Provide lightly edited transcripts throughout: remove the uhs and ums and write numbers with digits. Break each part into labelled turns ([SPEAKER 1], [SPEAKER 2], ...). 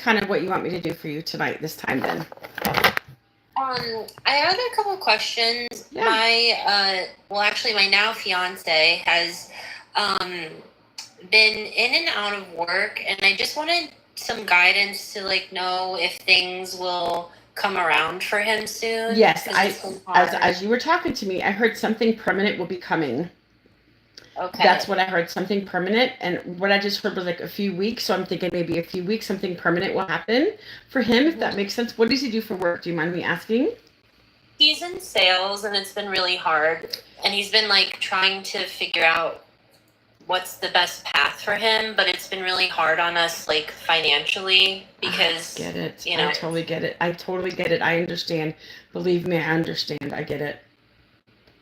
[SPEAKER 1] kind of what you want me to do for you tonight this time then.
[SPEAKER 2] I had a couple questions.
[SPEAKER 1] Yeah.
[SPEAKER 2] My now fiance has been in and out of work, and I just wanted some guidance to like know if things will come around for him soon.
[SPEAKER 1] Yes, as you were talking to me, I heard something permanent will be coming.
[SPEAKER 2] Okay.
[SPEAKER 1] That's what I heard, something permanent. And what I just heard was like a few weeks. So I'm thinking maybe a few weeks, something permanent will happen for him, if that makes sense. What does he do for work? Do you mind me asking?
[SPEAKER 2] He's in sales, and it's been really hard. And he's been like trying to figure out what's the best path for him, but it's been really hard on us like financially because
[SPEAKER 1] I get it.
[SPEAKER 2] You know,
[SPEAKER 1] I totally get it. I totally get it. I understand. Believe me, I understand. I get it.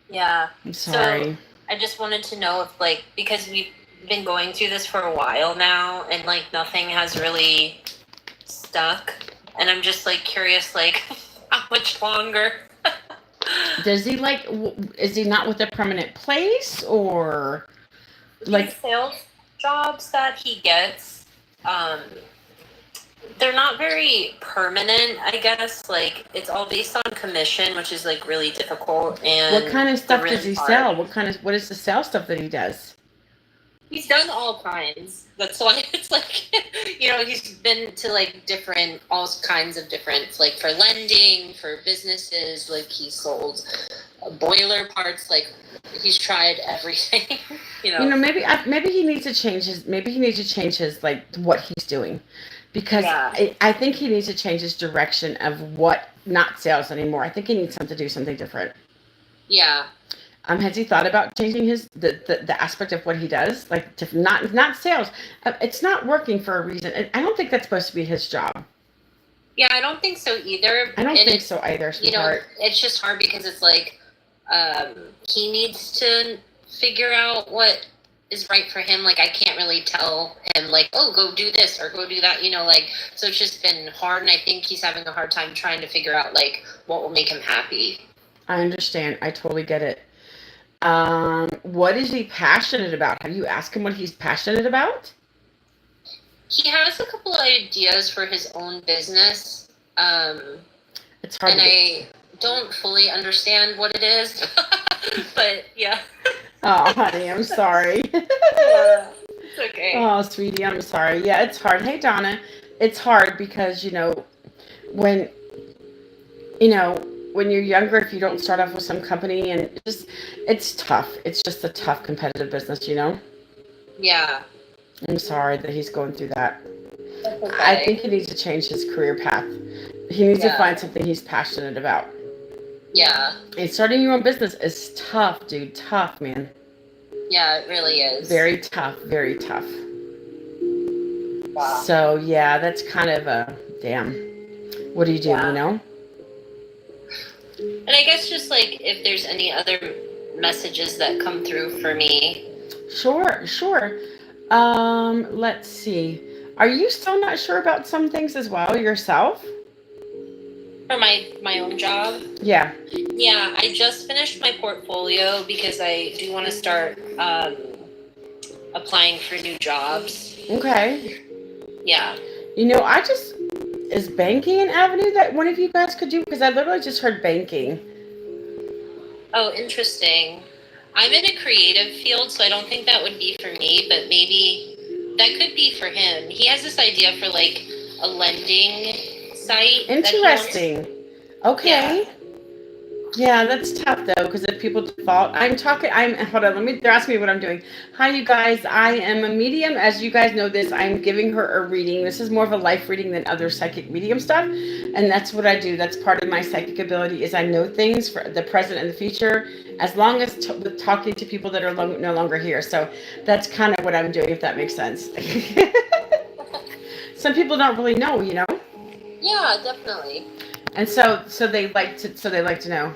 [SPEAKER 2] Yeah.
[SPEAKER 1] I'm sorry.
[SPEAKER 2] So I just wanted to know if like, because we've been going through this for a while now and like nothing has really stuck, and I'm just like curious like how much longer.
[SPEAKER 1] Does he like, is he not with a permanent place, or like
[SPEAKER 2] the sales jobs that he gets, they're not very permanent, I guess. Like it's all based on commission, which is like really difficult. And
[SPEAKER 1] what kind of stuff
[SPEAKER 2] really
[SPEAKER 1] does he
[SPEAKER 2] hard.
[SPEAKER 1] sell? What is the sales stuff that he does?
[SPEAKER 2] He's done all kinds. That's why it's like, he's been to like all kinds of different, like for lending, for businesses, like he sold boiler parts, like he's tried everything,
[SPEAKER 1] Maybe he needs to change his like what he's doing, because I think he needs to change his direction of what, not sales anymore. I think he needs to do something different.
[SPEAKER 2] Yeah.
[SPEAKER 1] Has he thought about changing the aspect of what he does, like to not sales? It's not working for a reason. I don't think that's supposed to be his job.
[SPEAKER 2] Yeah, I don't think so either.
[SPEAKER 1] I don't think so either, sweetheart.
[SPEAKER 2] It's just hard because it's like he needs to figure out what is right for him. Like I can't really tell him like, oh, go do this or go do that. So it's just been hard, and I think he's having a hard time trying to figure out like what will make him happy.
[SPEAKER 1] I understand. I totally get it. What is he passionate about? Have you asked him what he's passionate about?
[SPEAKER 2] He has a couple of ideas for his own business.
[SPEAKER 1] It's hard.
[SPEAKER 2] And I don't fully understand what it is, but yeah.
[SPEAKER 1] Oh, honey, I'm sorry.
[SPEAKER 2] Yeah, it's okay.
[SPEAKER 1] Oh, sweetie, I'm sorry. Yeah, it's hard. Hey, Donna, it's hard because, when you're younger, if you don't start off with some company, and it's tough. It's just a tough competitive business,
[SPEAKER 2] Yeah.
[SPEAKER 1] I'm sorry that he's going through that.
[SPEAKER 2] That's okay.
[SPEAKER 1] I think he needs to change his career path. He needs to find something he's passionate about.
[SPEAKER 2] Yeah.
[SPEAKER 1] And starting your own business is tough, dude. Tough, man.
[SPEAKER 2] Yeah, it really is.
[SPEAKER 1] Very tough. Very tough.
[SPEAKER 2] Wow.
[SPEAKER 1] So, yeah, that's kind of a damn. What do you do,
[SPEAKER 2] And I guess just like if there's any other messages that come through for me.
[SPEAKER 1] Sure. Let's see. Are you still not sure about some things as well yourself?
[SPEAKER 2] For my own job?
[SPEAKER 1] Yeah.
[SPEAKER 2] Yeah, I just finished my portfolio because I do want to start applying for new jobs.
[SPEAKER 1] Okay.
[SPEAKER 2] Yeah.
[SPEAKER 1] Is banking an avenue that one of you guys could do? Because I literally just heard banking.
[SPEAKER 2] Oh, interesting. I'm in a creative field, so I don't think that would be for me, but maybe that could be for him. He has this idea for like a lending site.
[SPEAKER 1] Interesting. Okay. Yeah, that's tough though, because if people default, hold on, they're asking me what I'm doing. Hi, you guys, I am a medium. As you guys know this, I'm giving her a reading. This is more of a life reading than other psychic medium stuff. And that's what I do. That's part of my psychic ability, is I know things for the present and the future, as long as with talking to people that are no longer here. So that's kind of what I'm doing, if that makes sense. Some people don't really know,
[SPEAKER 2] Yeah, definitely.
[SPEAKER 1] And so they like to know.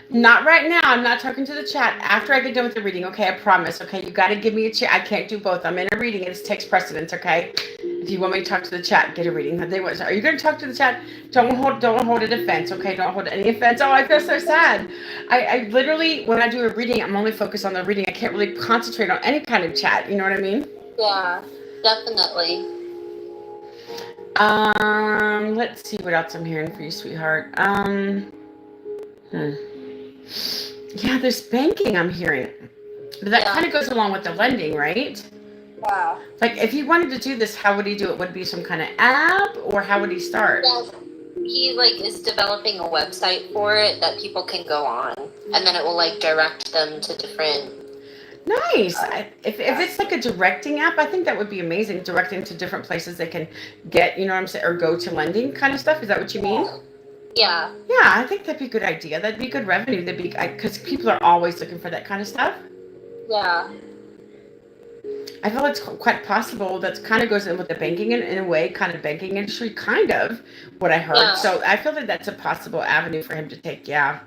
[SPEAKER 1] Not right now. I'm not talking to the chat. After I get done with the reading, okay? I promise. Okay, you got to give me a chat. I can't do both. I'm in a reading, and it takes precedence. Okay. If you want me to talk to the chat, get a reading. Are you going to talk to the chat? Don't hold a defense. Okay. Don't hold any offense. Oh, I feel so sad. I literally, when I do a reading, I'm only focused on the reading. I can't really concentrate on any kind of chat. You know what I mean?
[SPEAKER 2] Yeah, definitely.
[SPEAKER 1] Let's see what else I'm hearing for you, sweetheart. Yeah, there's banking I'm hearing. But that kind of goes along with the lending, right?
[SPEAKER 2] Yeah.
[SPEAKER 1] Like, if he wanted to do this, how would he do it? Would it be some kind of app, or how would he start?
[SPEAKER 2] Well, he like is developing a website for it that people can go on, and then it will like direct them to different.
[SPEAKER 1] Nice. If it's like a directing app, I think that would be amazing. Directing to different places they can get, you know what I'm saying, or go to lending kind of stuff. Is that what you mean?
[SPEAKER 2] Yeah.
[SPEAKER 1] Yeah, I think that'd be a good idea. That'd be good revenue. That'd be because people are always looking for that kind of stuff.
[SPEAKER 2] Yeah.
[SPEAKER 1] I feel it's quite possible. That kind of goes in with the banking in a way, kind of banking industry, kind of what I heard.
[SPEAKER 2] Yeah.
[SPEAKER 1] So I feel that that's a possible avenue for him to take. Yeah.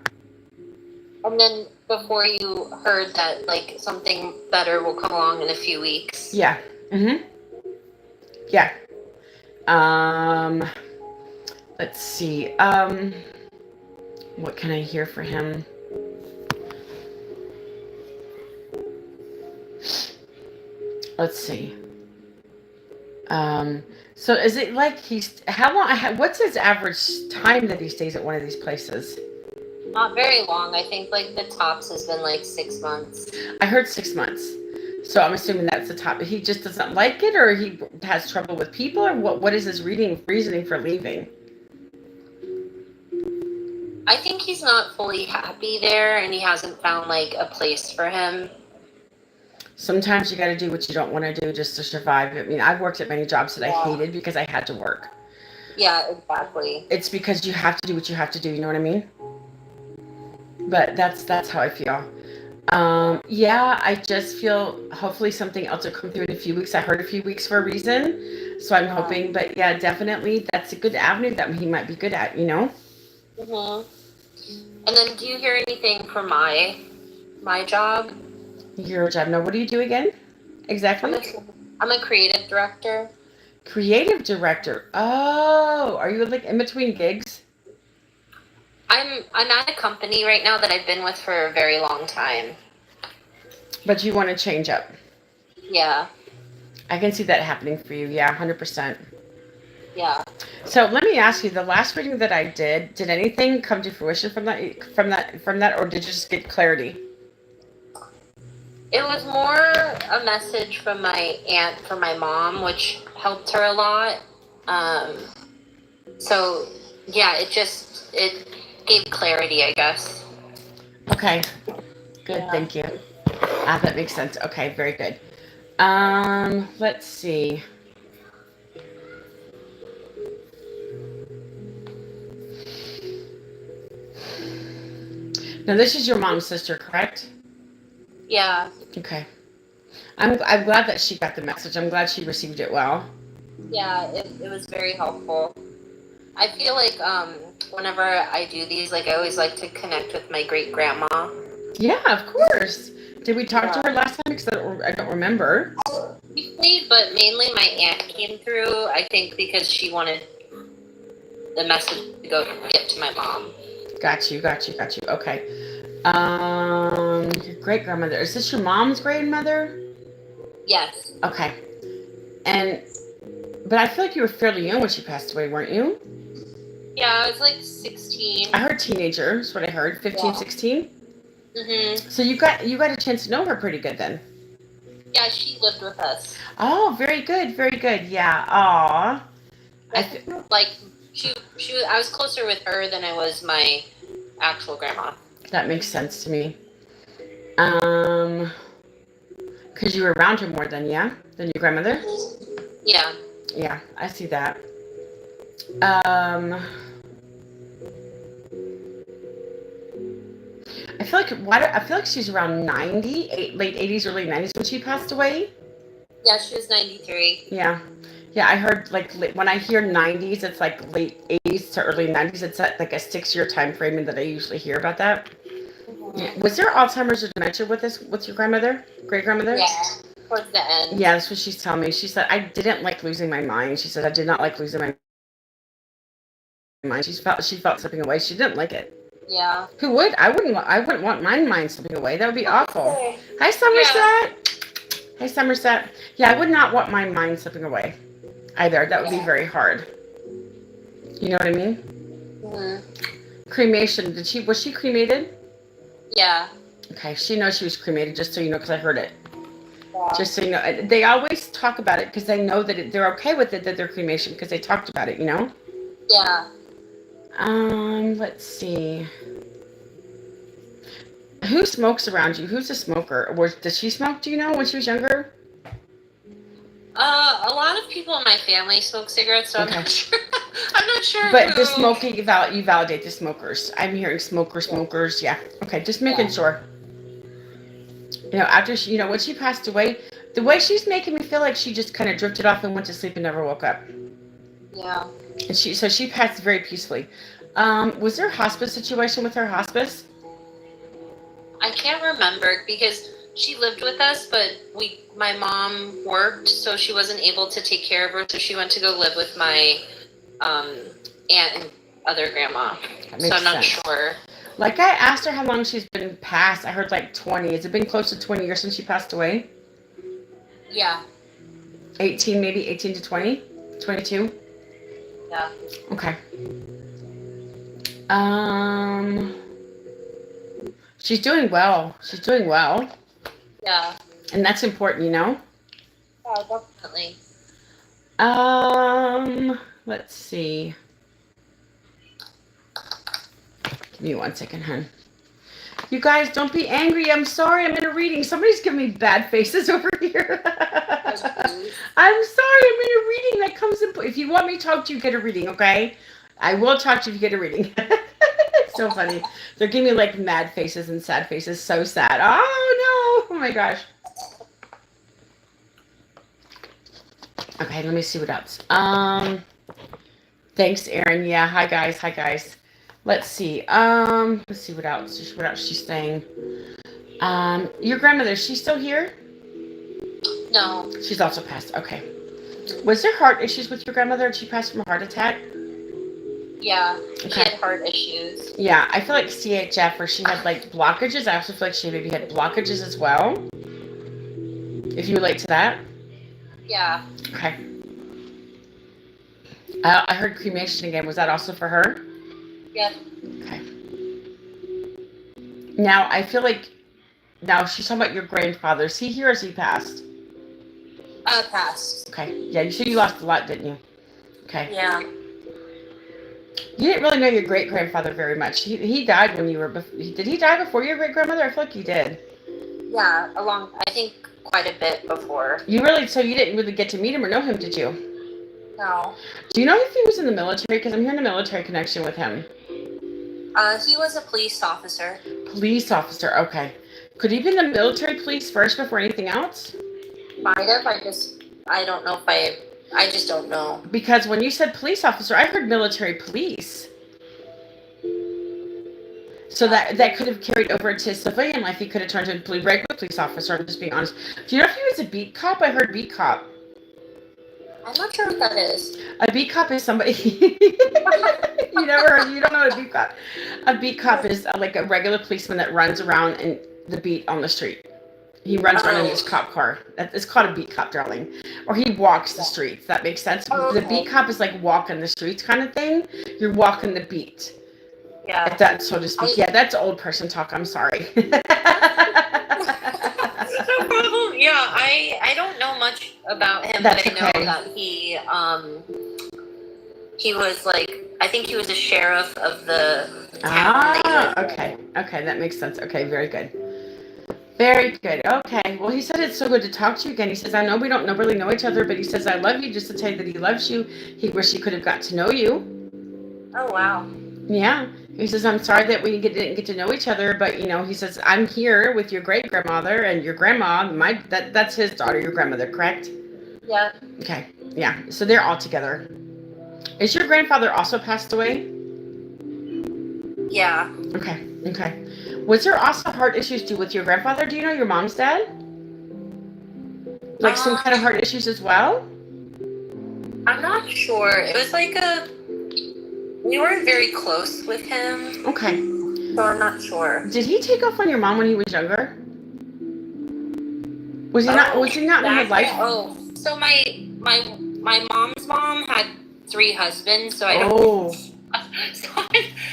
[SPEAKER 2] And then before you heard that like something better will come along in a few weeks.
[SPEAKER 1] Yeah. Mhm. Yeah. Let's see. What can I hear for him? Let's see. So is it like how long, what's his average time that he stays at one of these places?
[SPEAKER 2] Not very long. I think like the tops has been like 6 months.
[SPEAKER 1] I heard 6 months. So I'm assuming that's the top. He just doesn't like it, or he has trouble with people, or what is his reasoning for leaving?
[SPEAKER 2] I think he's not fully happy there, and he hasn't found like a place for him.
[SPEAKER 1] Sometimes you got to do what you don't want to do just to survive. I mean, I've worked at many jobs that I hated because I had to work.
[SPEAKER 2] Yeah, exactly.
[SPEAKER 1] It's because you have to do what you have to do. You know what I mean? But that's how I feel. Yeah, I just feel hopefully something else will come through in a few weeks. I heard a few weeks for a reason, so I'm hoping. But yeah, definitely that's a good avenue that he might be good at. You know.
[SPEAKER 2] Mhm. And then, do you hear anything from my job?
[SPEAKER 1] Your job. Now, what do you do again? Exactly.
[SPEAKER 2] I'm a creative director.
[SPEAKER 1] Creative director. Oh, are you like in between gigs?
[SPEAKER 2] I'm at a company right now that I've been with for a very long time.
[SPEAKER 1] But you want to change up.
[SPEAKER 2] Yeah.
[SPEAKER 1] I can see that happening for you. Yeah, 100%.
[SPEAKER 2] Yeah.
[SPEAKER 1] So let me ask you: the last reading that I did anything come to fruition from that, or did you just get clarity?
[SPEAKER 2] It was more a message from my aunt for my mom, which helped her a lot. So yeah, it gave clarity, I guess.
[SPEAKER 1] Okay. Good. Yeah. Thank you. That makes sense. Okay. Very good. Let's see. Now, this is your mom's sister, correct?
[SPEAKER 2] Yeah.
[SPEAKER 1] Okay. I'm glad that she got the message. I'm glad she received it well.
[SPEAKER 2] Yeah, it was very helpful. I feel like whenever I do these, like I always like to connect with my great grandma.
[SPEAKER 1] Yeah, of course. Did we talk to her last time? Because I don't remember.
[SPEAKER 2] Briefly, but mainly my aunt came through. I think because she wanted the message to get to my mom.
[SPEAKER 1] Got you. Okay. Your great grandmother. Is this your mom's grandmother?
[SPEAKER 2] Yes.
[SPEAKER 1] Okay. But I feel like you were fairly young when she passed away, weren't you?
[SPEAKER 2] Yeah, I was like 16.
[SPEAKER 1] I heard teenager. That's what I heard. 15, 16?
[SPEAKER 2] Mm-hmm.
[SPEAKER 1] So you got a chance to know her pretty good then.
[SPEAKER 2] Yeah, she lived with us.
[SPEAKER 1] Oh, very good. Yeah. Aw.
[SPEAKER 2] I was closer with her than I was my actual grandma.
[SPEAKER 1] That makes sense to me. Because you were around her more than your grandmother?
[SPEAKER 2] Yeah.
[SPEAKER 1] Yeah, I see that. I feel like she's around 90, late 80s, early 90s when she passed away.
[SPEAKER 2] Yeah, she was 93.
[SPEAKER 1] Yeah, I heard like when I hear 90s, it's like late 80s to early 90s. It's like a 6-year time frame that I usually hear about that. Mm-hmm. Yeah. Was there Alzheimer's or dementia with your grandmother, great grandmother?
[SPEAKER 2] Yeah, towards the end.
[SPEAKER 1] Yeah, that's what she's telling me. She said, I didn't like losing my mind. She said, I did not like losing my mind. She felt slipping away. She didn't like it.
[SPEAKER 2] Yeah.
[SPEAKER 1] Who would? I wouldn't want my mind slipping away. That would be awful. Hi, Somerset. Yeah. Hey, Somerset. Yeah, I would not want my mind slipping away either. That would be very hard. You know what I mean? Cremation. Was she cremated?
[SPEAKER 2] Yeah.
[SPEAKER 1] Okay, she knows she was cremated, just so you know, because I heard it.
[SPEAKER 2] Yeah.
[SPEAKER 1] Just so you know. They always talk about it because they know that they're okay with it, that they're cremation, because they talked about it, you know?
[SPEAKER 2] Yeah.
[SPEAKER 1] Let's see. Who smokes around you? Who's a smoker? Does she smoke, do you know, when she was younger?
[SPEAKER 2] A lot of people in my family smoke cigarettes, so
[SPEAKER 1] Okay.
[SPEAKER 2] I'm not sure. I'm not sure.
[SPEAKER 1] But the smoking, you validate the smokers. I'm hearing smokers. Yeah. Okay, just making sure. You know, after she, when she passed away, the way she's making me feel like she just kind of drifted off and went to sleep and never woke up.
[SPEAKER 2] Yeah.
[SPEAKER 1] And she passed very peacefully. Was there a hospice situation with her hospice?
[SPEAKER 2] I can't remember because she lived with us, but my mom worked, so she wasn't able to take care of her. So she went to go live with my aunt and other grandma. So I'm not sure.
[SPEAKER 1] Like, I asked her how long she's been passed. I heard like 20. Has it been close to 20 years since she passed away?
[SPEAKER 2] Yeah.
[SPEAKER 1] 18, maybe 18 to 20? 22?
[SPEAKER 2] Yeah.
[SPEAKER 1] Okay. She's doing well. She's doing well.
[SPEAKER 2] Yeah.
[SPEAKER 1] And that's important, you know?
[SPEAKER 2] Yeah, definitely.
[SPEAKER 1] Let's see. Give me 1 second, hon. You guys, don't be angry. I'm sorry. I'm in a reading. Somebody's giving me bad faces over here. I'm sorry. I'm in a reading that comes in. If you want me to talk to you, get a reading, okay? I will talk to you if you get a reading. It's so funny. They're giving me like mad faces and sad faces. So sad. Oh, no. Oh, my gosh. Okay, let me see what else. Thanks, Erin. Yeah, hi, guys. Let's see. Let's see what else. What else she's saying. Your grandmother, is she still here?
[SPEAKER 2] No.
[SPEAKER 1] She's also passed. Okay. Was there heart issues with your grandmother? Did she pass from a heart attack?
[SPEAKER 2] Yeah.
[SPEAKER 1] Okay.
[SPEAKER 2] She had heart issues.
[SPEAKER 1] Yeah, I feel like CHF, where she had like blockages. I also feel like she maybe had blockages as well. If you relate to that.
[SPEAKER 2] Yeah.
[SPEAKER 1] Okay. I heard cremation again. Was that also for her?
[SPEAKER 2] Yeah.
[SPEAKER 1] Okay. Now, I feel like, she's talking about your grandfather. Is he here or is he passed?
[SPEAKER 2] Passed.
[SPEAKER 1] Okay. Yeah, you said you lost a lot, didn't you? Okay.
[SPEAKER 2] Yeah.
[SPEAKER 1] You didn't really know your great-grandfather very much. He died when you were, did he die before your great-grandmother? I feel like he did.
[SPEAKER 2] Yeah, I think quite a bit before.
[SPEAKER 1] So you didn't really get to meet him or know him, did you?
[SPEAKER 2] No.
[SPEAKER 1] Do you know if he was in the military? Because I'm hearing a military connection with him.
[SPEAKER 2] He was a police officer.
[SPEAKER 1] Police officer, okay. Could he be in the military police first before anything else?
[SPEAKER 2] Might have. I don't know if I just don't know.
[SPEAKER 1] Because when you said police officer, I heard military police. So that could have carried over to civilian life. He could have turned into a regular police officer. I'm just being honest. Do you know if he was a beat cop? I heard beat cop.
[SPEAKER 2] I'm not sure what that is.
[SPEAKER 1] A beat cop is somebody. You don't know what a beat cop. A beat cop is like a regular policeman that runs around in the beat on the street. He runs around in his cop car. It's called a beat cop, darling. Or he walks the streets. That makes sense. The beat cop is like walking the streets kind of thing. You're walking the beat.
[SPEAKER 2] Yeah.
[SPEAKER 1] If that's so to speak. Yeah, that's old person talk. I'm sorry.
[SPEAKER 2] No problem. Yeah, I don't know much about him,
[SPEAKER 1] That's
[SPEAKER 2] but I know
[SPEAKER 1] okay.
[SPEAKER 2] that he was like, I think he was a sheriff of the town.
[SPEAKER 1] Okay, that makes sense. Okay, very good. Very good. Okay. Well, he said it's so good to talk to you again. He says, I know we don't really know each other, but he says, I love you, just to tell you that he loves you. He wish he could have got to know you.
[SPEAKER 2] Oh, wow.
[SPEAKER 1] Yeah. He says, I'm sorry that we didn't get to know each other, but, he says, I'm here with your great-grandmother and your grandma. That's his daughter, your grandmother, correct?
[SPEAKER 2] Yeah.
[SPEAKER 1] Okay. Yeah. So they're all together. Is your grandfather also passed away?
[SPEAKER 2] Yeah.
[SPEAKER 1] Okay. Was there also heart issues too with your grandfather? Do you know your mom's dad? Like some kind of heart issues as well?
[SPEAKER 2] I'm not sure. It was like we weren't very close with him.
[SPEAKER 1] Okay.
[SPEAKER 2] So I'm not sure.
[SPEAKER 1] Did he take off on your mom when he was younger? Was he not in her life?
[SPEAKER 2] Oh, so my mom's mom had 3 husbands, so I
[SPEAKER 1] Oh,
[SPEAKER 2] don't.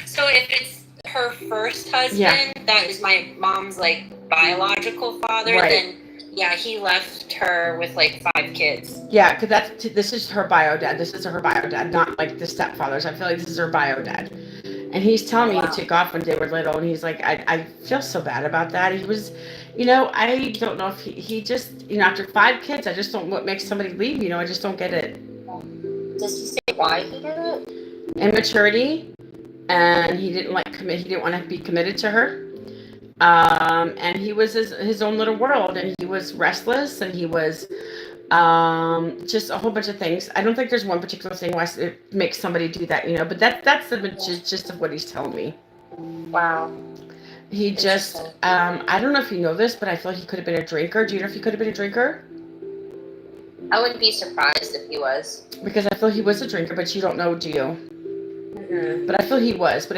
[SPEAKER 2] So if it's her first husband, that is my mom's like biological father,
[SPEAKER 1] Right.
[SPEAKER 2] then yeah, he left her with like 5 kids.
[SPEAKER 1] yeah, because this is her bio dad. This is her bio dad, not like the stepfathers. I feel like this is her bio dad. And he's telling me
[SPEAKER 2] Wow.
[SPEAKER 1] he took off when they were little, and he's like, I feel so bad about that. He was, I don't know if he just, after 5 kids, I just don't, what makes somebody leave, I just don't get it.
[SPEAKER 2] Does he say why he did it?
[SPEAKER 1] Immaturity, and he didn't he didn't want to be committed to her. And he was his own little world, and he was restless, and he was just a whole bunch of things. I don't think there's one particular thing why it makes somebody do that, but that's the gist of what he's telling me.
[SPEAKER 2] Wow.
[SPEAKER 1] He just, I don't know if you know this, but I feel like he could have been a drinker. Do you know if he could have been a drinker?
[SPEAKER 2] I wouldn't be surprised if he was.
[SPEAKER 1] Because I feel he was a drinker, but you don't know, do you?
[SPEAKER 2] Mm-hmm.
[SPEAKER 1] But I feel he was,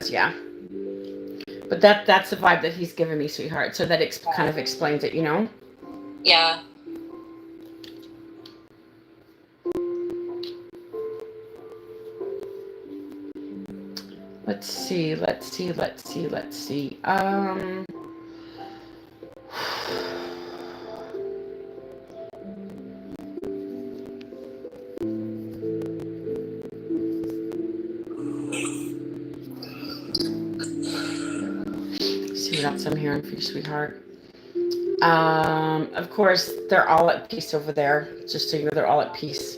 [SPEAKER 1] yeah. But that's the vibe that he's giving me, sweetheart. So that kind of explains it,
[SPEAKER 2] Yeah.
[SPEAKER 1] Let's see. See what else I'm hearing for you, sweetheart. Of course, they're all at peace over there. Just so you know, they're all at peace.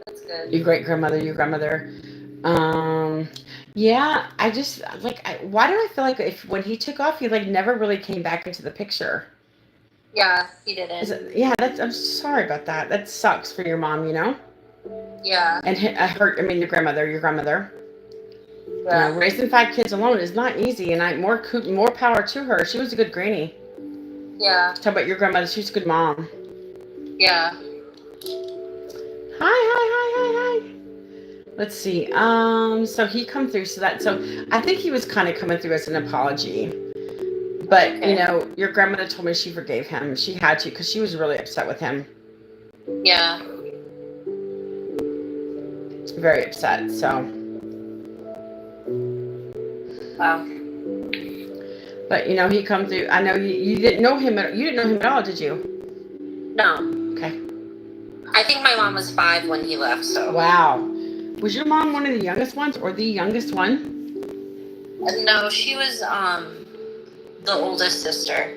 [SPEAKER 2] That's good.
[SPEAKER 1] Your great-grandmother, your grandmother. Yeah, I just, why do I feel like when he took off, he, never really came back into the picture?
[SPEAKER 2] Yeah, he didn't.
[SPEAKER 1] I'm sorry about that. That sucks for your mom,
[SPEAKER 2] Yeah.
[SPEAKER 1] And your grandmother.
[SPEAKER 2] Yeah.
[SPEAKER 1] Raising 5 kids alone is not easy, and more power to her. She was a good granny.
[SPEAKER 2] Yeah.
[SPEAKER 1] Talk about your grandmother. She's a good mom.
[SPEAKER 2] Yeah.
[SPEAKER 1] Hi. Let's see. So he come through. So I think he was kind of coming through as an apology. But,
[SPEAKER 2] Okay.
[SPEAKER 1] your grandmother told me she forgave him. She had to, because she was really upset with him.
[SPEAKER 2] Yeah.
[SPEAKER 1] Very upset, so.
[SPEAKER 2] Wow.
[SPEAKER 1] But, he come through. I know you didn't know him. You didn't know him at all, did you?
[SPEAKER 2] No.
[SPEAKER 1] Okay.
[SPEAKER 2] I think my mom was 5 when he left, so.
[SPEAKER 1] Wow. Was your mom one of the youngest ones, or the youngest one?
[SPEAKER 2] No, she was, the oldest sister.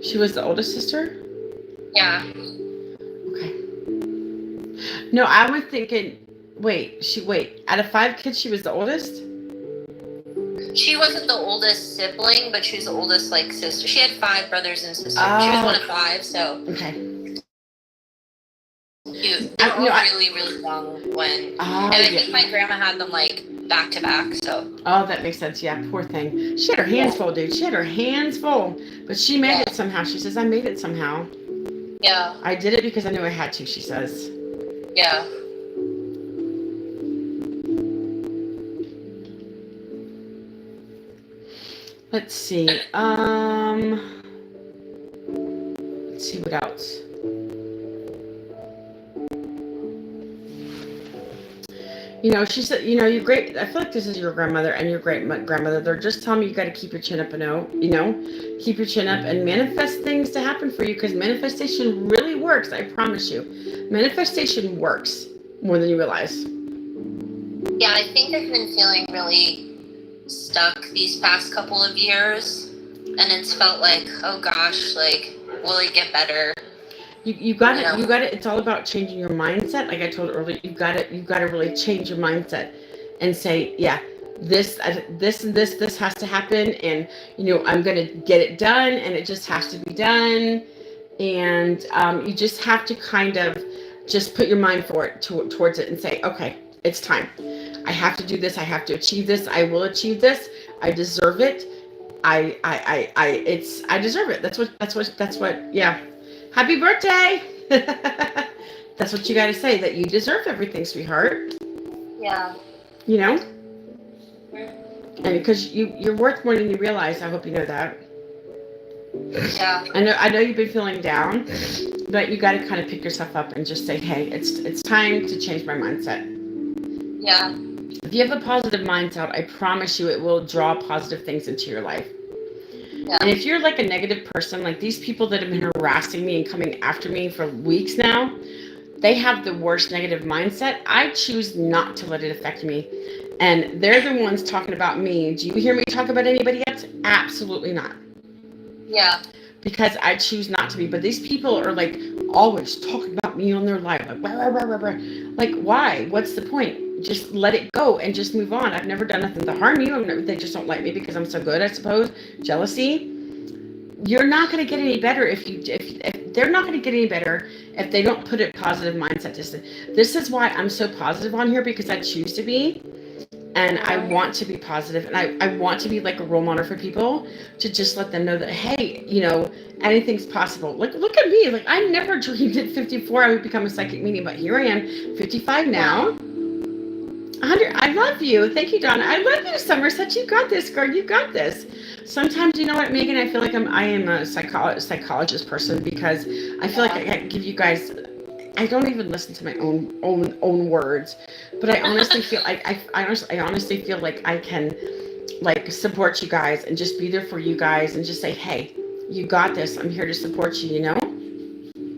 [SPEAKER 1] She was the oldest sister?
[SPEAKER 2] Yeah.
[SPEAKER 1] Okay. No, I was thinking, out of 5 kids, she was the oldest?
[SPEAKER 2] She wasn't the oldest sibling, but she was the oldest, sister. She had 5 brothers and sisters. She was one of 5, so.
[SPEAKER 1] Okay.
[SPEAKER 2] They were really, really young when. And I think my grandma had them, back to back, so.
[SPEAKER 1] Oh, that makes sense. Yeah, poor thing. She had her hands full, dude. She had her hands full. But she made it somehow. She says, I made it somehow.
[SPEAKER 2] Yeah.
[SPEAKER 1] I did it because I knew I had to, she says.
[SPEAKER 2] Yeah.
[SPEAKER 1] Let's see. Let's see what else. She said, you're great. I feel like this is your grandmother and your great grandmother. They're just telling me you got to keep your chin up, keep your chin up and manifest things to happen for you, because manifestation really works. I promise you. Manifestation works more than you realize.
[SPEAKER 2] Yeah, I think I've been feeling really stuck these past couple of years, and it's felt like, oh gosh, will it get better?
[SPEAKER 1] You got it. It's all about changing your mindset. Like I told earlier, you got to really change your mindset and say, yeah, this and this has to happen, and I'm gonna get it done, and it just has to be done, and you just have to kind of just put your mind towards it and say, okay, it's time. I have to do this. I have to achieve this. I will achieve this. I deserve it. I deserve it. That's what. Yeah. Happy birthday! That's what you got to say, that you deserve everything, sweetheart.
[SPEAKER 2] Yeah.
[SPEAKER 1] And because you're worth more than you realize. I hope you know that.
[SPEAKER 2] Yeah.
[SPEAKER 1] I know you've been feeling down, but you got to kind of pick yourself up and just say, hey, it's time to change my mindset.
[SPEAKER 2] Yeah.
[SPEAKER 1] If you have a positive mindset, I promise you it will draw positive things into your life.
[SPEAKER 2] Yeah.
[SPEAKER 1] And if you're like a negative person, like these people that have been harassing me and coming after me for weeks now, they have the worst negative mindset. I choose not to let it affect me. And they're the ones talking about me. Do you hear me talk about anybody else? Absolutely not.
[SPEAKER 2] Yeah.
[SPEAKER 1] Because I choose not to be. But these people are like always talking about me on their live. Like, rah, rah, rah, rah. Like, why? What's the point? Just let it go and just move on. I've never done nothing to harm you. They just don't like me because I'm so good, I suppose. Jealousy. You're not going to get any better if they're not going to get any better if they don't put a positive mindset. This is why I'm so positive on here, because I choose to be, and I want to be positive, and I want to be like a role model for people, to just let them know that, hey, anything's possible. Look at me. Like, I never dreamed at 54 I would become a psychic medium, but here I am, 55 now. 100. I love you. Thank you, Donna. I love you, Somerset. You got this, girl. You got this. Sometimes, you know what, Megan? I feel like I am a psychologist person, because I feel like I give you guys. I don't even listen to my own words, but I honestly feel I honestly feel like I can, like, support you guys and just be there for you guys and just say, hey, you got this. I'm here to support you.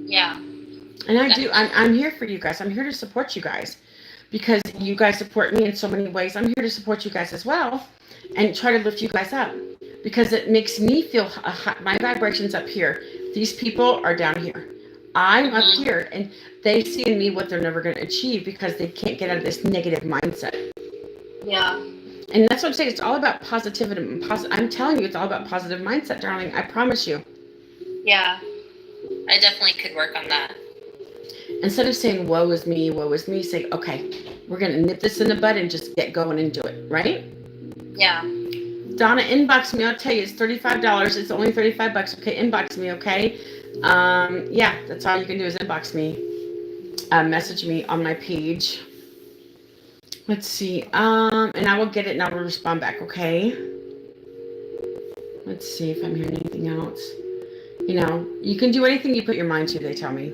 [SPEAKER 2] Yeah.
[SPEAKER 1] And I do. I'm here for you guys. I'm here to support you guys, because you guys support me in so many ways. I'm here to support you guys as well, and try to lift you guys up, because it makes me feel my vibrations up here. These people are down here. I'm up here, and they see in me what they're never going to achieve, because they can't get out of this negative mindset.
[SPEAKER 2] Yeah.
[SPEAKER 1] And that's what I'm saying. It's all about positivity. I'm telling you, it's all about positive mindset, darling. I promise you.
[SPEAKER 2] Yeah. I definitely could work on that.
[SPEAKER 1] Instead of saying, woe is me, say, okay, we're going to nip this in the bud and just get going and do it, right?
[SPEAKER 2] Yeah.
[SPEAKER 1] Donna, inbox me. I'll tell you, it's $35. It's only $35. Okay, inbox me, okay? Yeah, that's all you can do is inbox me. Message me on my page. Let's see. And I will get it and I will respond back, okay? Let's see if I'm hearing anything else. You can do anything you put your mind to, they tell me.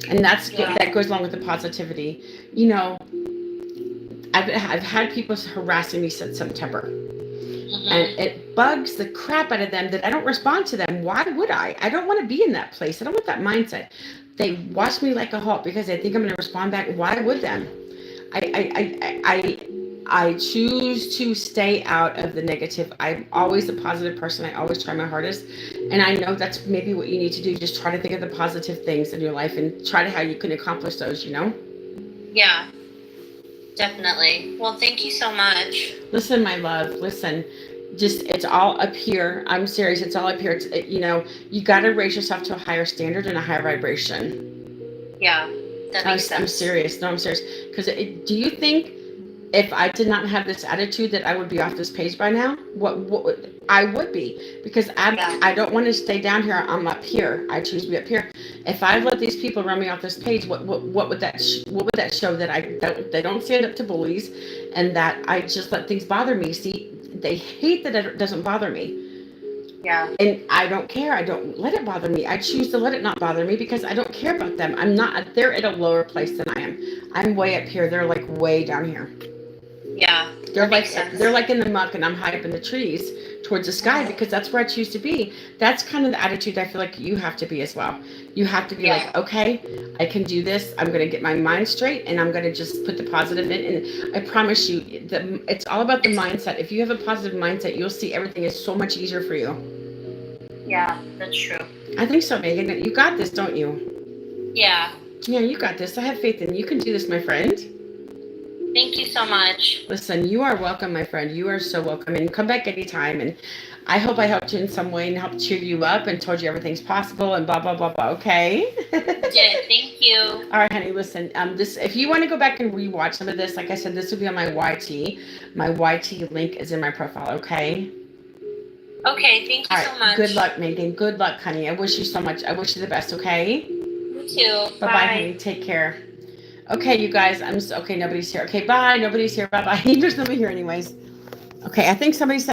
[SPEAKER 1] And that goes along with the positivity. I've had people harassing me since September. And it bugs the crap out of them that I don't respond to them. Why would I? I don't want to be in that place. I don't want that mindset. They watch me like a hawk because they think I'm going to respond back. Why would them? I choose to stay out of the negative. I'm always a positive person. I always try my hardest. And I know that's maybe what you need to do. Just try to think of the positive things in your life and try to how you can accomplish those,
[SPEAKER 2] Yeah, definitely. Well, thank you so much.
[SPEAKER 1] Listen, my love, listen. It's all up here. I'm serious. It's all up here. You got to raise yourself to a higher standard and a higher vibration.
[SPEAKER 2] Yeah, that makes sense.
[SPEAKER 1] I'm serious. No, I'm serious. Because do you think if I did not have this attitude that I would be off this page by now? What I would be, because I don't want to stay down here. I'm up here. I choose to be up here. If I let these people run me off this page, what would that show? That they don't stand up to bullies, and that I just let things bother me. See, they hate that it doesn't bother me.
[SPEAKER 2] Yeah.
[SPEAKER 1] And I don't care. I don't let it bother me. I choose to let it not bother me because I don't care about them. They're at a lower place than I am. I'm way up here. They're like way down here.
[SPEAKER 2] Yeah.
[SPEAKER 1] They're like in the muck and I'm high up in the trees towards the sky, because that's where I choose to be. That's kind of the attitude I feel like you have to be as well. You have to be like, okay, I can do this. I'm going to get my mind straight and I'm going to just put the positive in. And I promise you, it's all about the mindset. If you have a positive mindset, you'll see everything is so much easier for you.
[SPEAKER 2] Yeah, that's true.
[SPEAKER 1] I think so, Megan. You got this, don't you?
[SPEAKER 2] Yeah.
[SPEAKER 1] Yeah, you got this. I have faith in you. You can do this, my friend.
[SPEAKER 2] Thank you so much.
[SPEAKER 1] Listen, you are welcome, my friend. You are so welcome. And come back anytime. And I hope I helped you in some way and helped cheer you up and told you everything's possible and blah, blah, blah, blah. Okay?
[SPEAKER 2] Yeah, thank you.
[SPEAKER 1] All right, honey, listen. If you want to go back and rewatch some of this, like I said, this will be on my YT. My YT link is in my profile, okay?
[SPEAKER 2] Okay, thank you so much.
[SPEAKER 1] Good luck, Megan. Good luck, honey. I wish you so much. I wish you the best, okay?
[SPEAKER 2] You too.
[SPEAKER 1] Bye-bye, honey. Take care. Okay, you guys. Okay, nobody's here. Okay, bye. Nobody's here. Bye-bye. There's nobody here anyways. Okay, I think somebody said